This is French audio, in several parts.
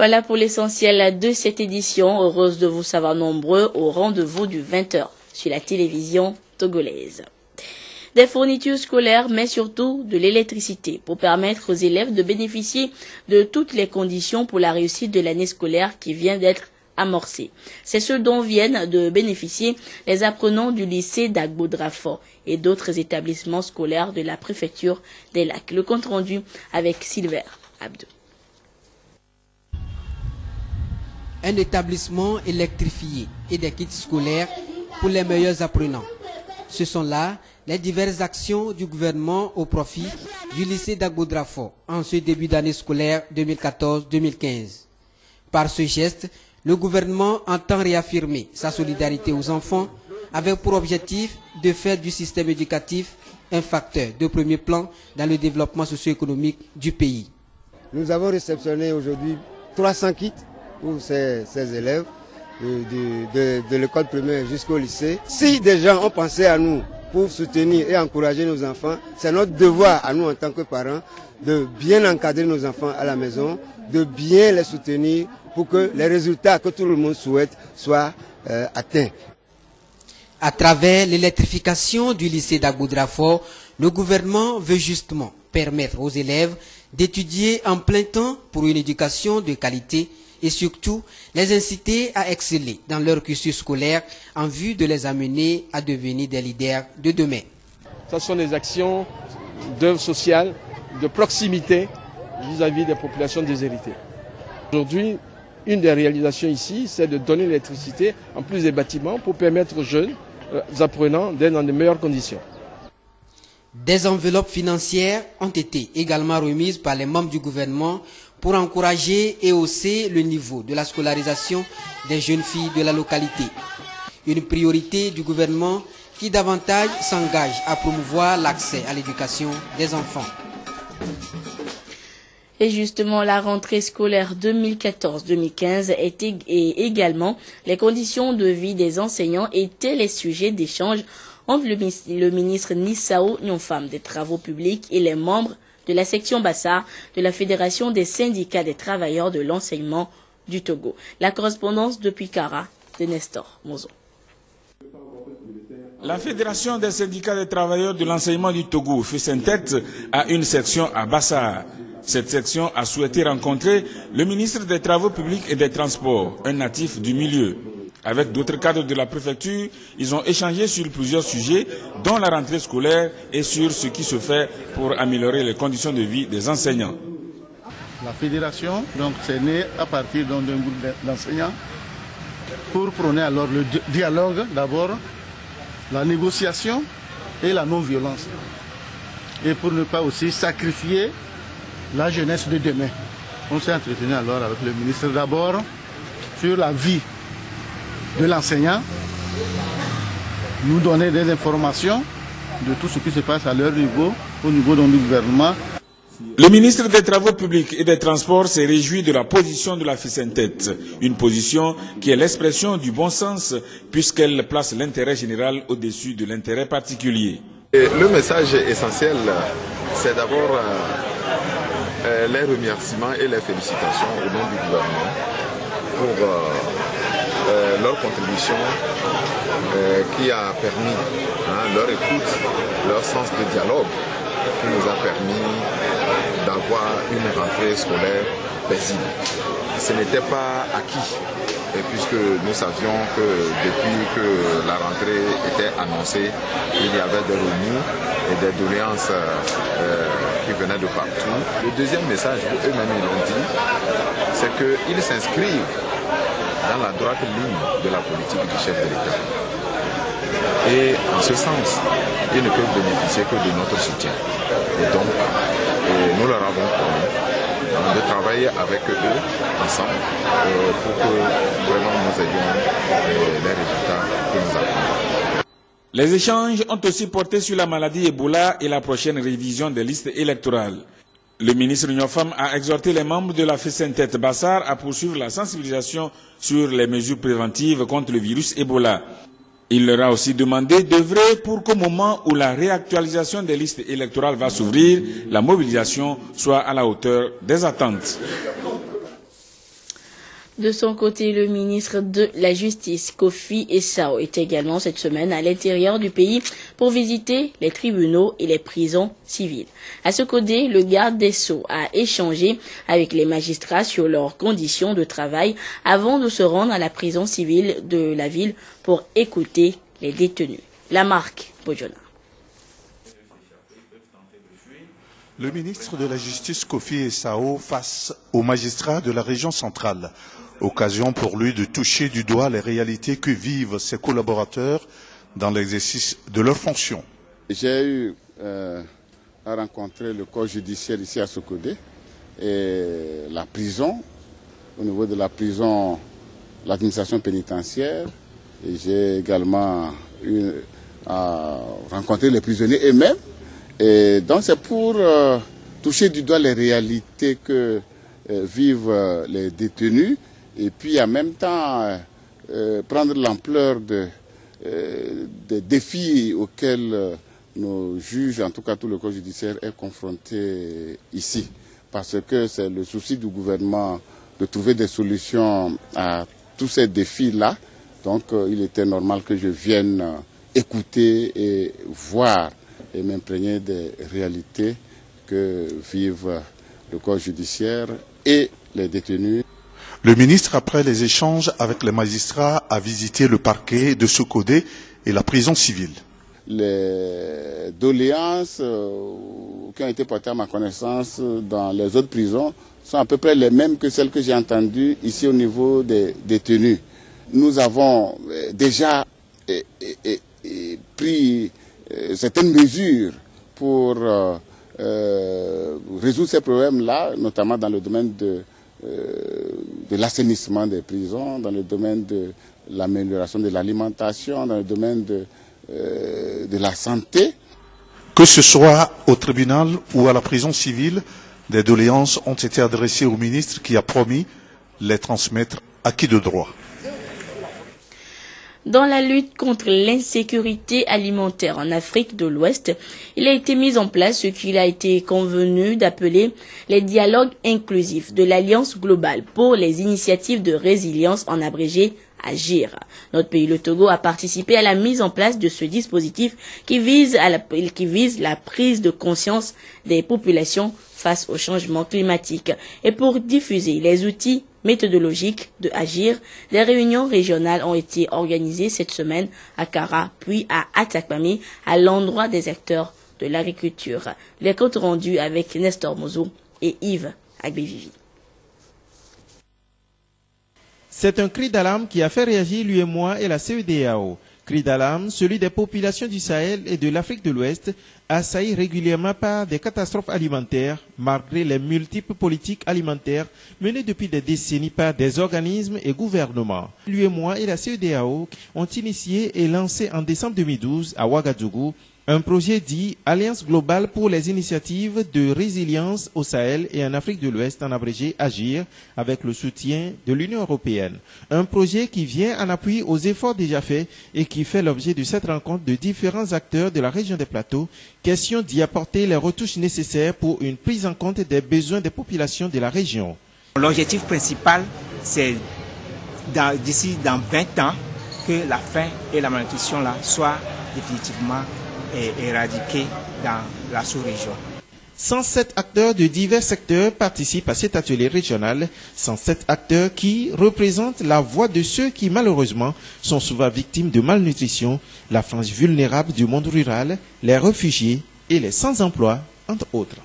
Voilà pour l'essentiel de cette édition. Heureuse de vous savoir nombreux au rendez-vous du 20h sur la télévision togolaise. Des fournitures scolaires, mais surtout de l'électricité pour permettre aux élèves de bénéficier de toutes les conditions pour la réussite de l'année scolaire qui vient d'être amorcée. C'est ce dont viennent de bénéficier les apprenants du lycée d'Agbo-Drafort et d'autres établissements scolaires de la préfecture des Lacs. Le compte rendu avec Silver Abdou. Un établissement électrifié et des kits scolaires pour les meilleurs apprenants. Ce sont là les diverses actions du gouvernement au profit du lycée d'Agbo-Drafort en ce début d'année scolaire 2014-2015. Par ce geste, le gouvernement entend réaffirmer sa solidarité aux enfants avec pour objectif de faire du système éducatif un facteur de premier plan dans le développement socio-économique du pays. Nous avons réceptionné aujourd'hui 300 kits pour ces élèves de l'école primaire jusqu'au lycée. Si des gens ont pensé à nous pour soutenir et encourager nos enfants, c'est notre devoir à nous en tant que parents de bien encadrer nos enfants à la maison, de bien les soutenir pour que les résultats que tout le monde souhaite soient atteints. À travers l'électrification du lycée d'Agbo-Drafort, le gouvernement veut justement permettre aux élèves d'étudier en plein temps pour une éducation de qualité et surtout les inciter à exceller dans leur cursus scolaire en vue de les amener à devenir des leaders de demain. Ce sont des actions d'œuvre sociale, de proximité vis-à-vis des populations déshéritées. Aujourd'hui, une des réalisations ici, c'est de donner l'électricité en plus des bâtiments pour permettre aux jeunes apprenants d'être dans de meilleures conditions. Des enveloppes financières ont été également remises par les membres du gouvernement pour encourager et hausser le niveau de la scolarisation des jeunes filles de la localité. Une priorité du gouvernement qui davantage s'engage à promouvoir l'accès à l'éducation des enfants. Et justement, la rentrée scolaire 2014-2015 et également les conditions de vie des enseignants étaient les sujets d'échange entre le ministre Nissao Nyonfam des Travaux publics et les membres de la section Bassar de la Fédération des syndicats des travailleurs de l'enseignement du Togo. La correspondance depuis Kara de Nestor Mozo. La Fédération des syndicats des travailleurs de l'enseignement du Togo, FESENTET, a une section à Bassar. Cette section a souhaité rencontrer le ministre des Travaux publics et des Transports, un natif du milieu. Avec d'autres cadres de la préfecture, ils ont échangé sur plusieurs sujets, dont la rentrée scolaire et sur ce qui se fait pour améliorer les conditions de vie des enseignants. La fédération, donc, c'est né à partir d'un groupe d'enseignants pour prôner alors le dialogue d'abord, la négociation et la non-violence. Et pour ne pas aussi sacrifier la jeunesse de demain. On s'est entretenu alors avec le ministre d'abord sur la vie de l'enseignant, nous donner des informations de tout ce qui se passe à leur niveau, au niveau du gouvernement. Le ministre des Travaux publics et des Transports s'est réjoui de la position de la FESENTET, une position qui est l'expression du bon sens puisqu'elle place l'intérêt général au-dessus de l'intérêt particulier. Le message essentiel, c'est d'abord les remerciements et les félicitations au nom du gouvernement pour leur contribution qui a permis leur écoute, leur sens de dialogue, qui nous a permis d'avoir une rentrée scolaire paisible. Ce n'était pas acquis, puisque nous savions que depuis que la rentrée était annoncée, il y avait des remous et des doléances qui venaient de partout. Le deuxième message, eux-mêmes ils l'ont dit, c'est qu'ils s'inscrivent dans la droite ligne de la politique du chef de l'État. Et en ce sens, ils ne peuvent bénéficier que de notre soutien. Et donc, nous leur avons promis de travailler avec eux ensemble pour que vraiment nous ayons les résultats que nous avons. Les échanges ont aussi porté sur la maladie Ebola et la prochaine révision des listes électorales. Le ministre Nyonfam a exhorté les membres de la FESENTET Bassar à poursuivre la sensibilisation sur les mesures préventives contre le virus Ebola. Il leur a aussi demandé d'œuvrer pour qu'au moment où la réactualisation des listes électorales va s'ouvrir, la mobilisation soit à la hauteur des attentes. De son côté, le ministre de la Justice, Kofi Essao, est également cette semaine à l'intérieur du pays pour visiter les tribunaux et les prisons civiles. À ce côté, le garde des Sceaux a échangé avec les magistrats sur leurs conditions de travail avant de se rendre à la prison civile de la ville pour écouter les détenus. La marque Bojona. Le ministre de la Justice, Kofi Essao, face aux magistrats de la région centrale. Occasion pour lui de toucher du doigt les réalités que vivent ses collaborateurs dans l'exercice de leurs fonctions. J'ai eu à rencontrer le corps judiciaire ici à Sokodé et la prison, au niveau de la prison, l'administration pénitentiaire. Et j'ai également eu à rencontrer les prisonniers eux-mêmes. Et donc c'est pour toucher du doigt les réalités que vivent les détenus et puis en même temps prendre l'ampleur des défis auxquels nos juges, en tout cas tout le corps judiciaire, est confronté ici. Parce que c'est le souci du gouvernement de trouver des solutions à tous ces défis-là. Donc il était normal que je vienne écouter et voir et m'imprégner des réalités que vivent le corps judiciaire et les détenus. Le ministre, après les échanges avec les magistrats, a visité le parquet de Sokodé et la prison civile. Les doléances qui ont été portées à ma connaissance dans les autres prisons sont à peu près les mêmes que celles que j'ai entendues ici au niveau des détenus. Nous avons déjà pris certaines mesures pour résoudre ces problèmes-là, notamment dans le domaine de l'assainissement des prisons, dans le domaine de l'amélioration de l'alimentation, dans le domaine de la santé. Que ce soit au tribunal ou à la prison civile, des doléances ont été adressées au ministre qui a promis les transmettre à qui de droit. Dans la lutte contre l'insécurité alimentaire en Afrique de l'Ouest, il a été mis en place ce qu'il a été convenu d'appeler les dialogues inclusifs de l'Alliance globale pour les initiatives de résilience, en abrégé AGIR. Notre pays, le Togo, a participé à la mise en place de ce dispositif qui vise la prise de conscience des populations face au changement climatique. Et pour diffuser les outils méthodologiques de AGIR, des réunions régionales ont été organisées cette semaine à Kara, puis à Atakpami, à l'endroit des acteurs de l'agriculture. Les comptes rendus avec Nestor Mozo et Yves Agbevivi. C'est un cri d'alarme qui a fait réagir l'UEMOA et la CEDEAO. Cri d'alarme, celui des populations du Sahel et de l'Afrique de l'Ouest, assaillies régulièrement par des catastrophes alimentaires, malgré les multiples politiques alimentaires menées depuis des décennies par des organismes et gouvernements. L'UEMOA et la CEDEAO ont initié et lancé en décembre 2012 à Ouagadougou un projet dit Alliance globale pour les initiatives de résilience au Sahel et en Afrique de l'Ouest, en abrégé AGIR, avec le soutien de l'Union européenne. Un projet qui vient en appui aux efforts déjà faits et qui fait l'objet de cette rencontre de différents acteurs de la région des plateaux. Question d'y apporter les retouches nécessaires pour une prise en compte des besoins des populations de la région. L'objectif principal, c'est d'ici dans 20 ans que la faim et la malnutrition là soient définitivement éradiqués dans la sous-région. 107 acteurs de divers secteurs participent à cet atelier régional. 107 acteurs qui représentent la voix de ceux qui, malheureusement, sont souvent victimes de malnutrition, la frange vulnérable du monde rural, les réfugiés et les sans-emploi, entre autres.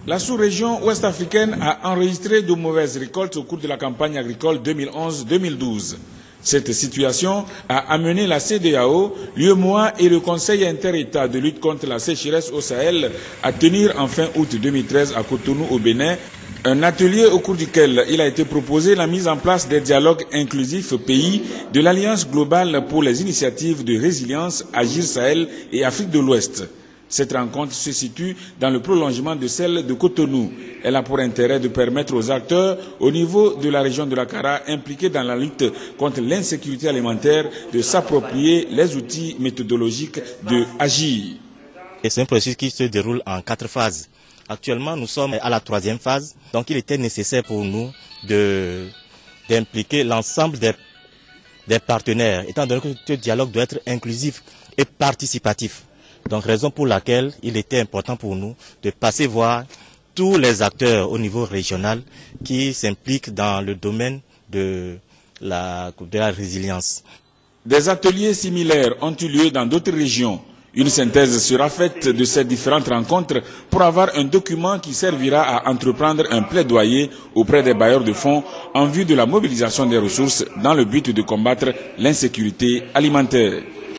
La sous-région ouest-africaine a enregistré de mauvaises récoltes au cours de la campagne agricole 2011-2012. Cette situation a amené la CEDEAO, l'UEMOA et le Conseil inter-État de lutte contre la sécheresse au Sahel à tenir en fin août 2013 à Cotonou au Bénin un atelier au cours duquel il a été proposé la mise en place des dialogues inclusifs pays de l'Alliance globale pour les initiatives de résilience AGIR Sahel et Afrique de l'Ouest. Cette rencontre se situe dans le prolongement de celle de Cotonou. Elle a pour intérêt de permettre aux acteurs au niveau de la région de la Kara impliqués dans la lutte contre l'insécurité alimentaire de s'approprier les outils méthodologiques de AGIR. C'est un processus qui se déroule en 4 phases. Actuellement, nous sommes à la 3e phase, donc il était nécessaire pour nous d'impliquer l'ensemble des partenaires, étant donné que ce dialogue doit être inclusif et participatif. Donc raison pour laquelle il était important pour nous de passer voir tous les acteurs au niveau régional qui s'impliquent dans le domaine de la résilience. Des ateliers similaires ont eu lieu dans d'autres régions. Une synthèse sera faite de ces différentes rencontres pour avoir un document qui servira à entreprendre un plaidoyer auprès des bailleurs de fonds en vue de la mobilisation des ressources dans le but de combattre l'insécurité alimentaire.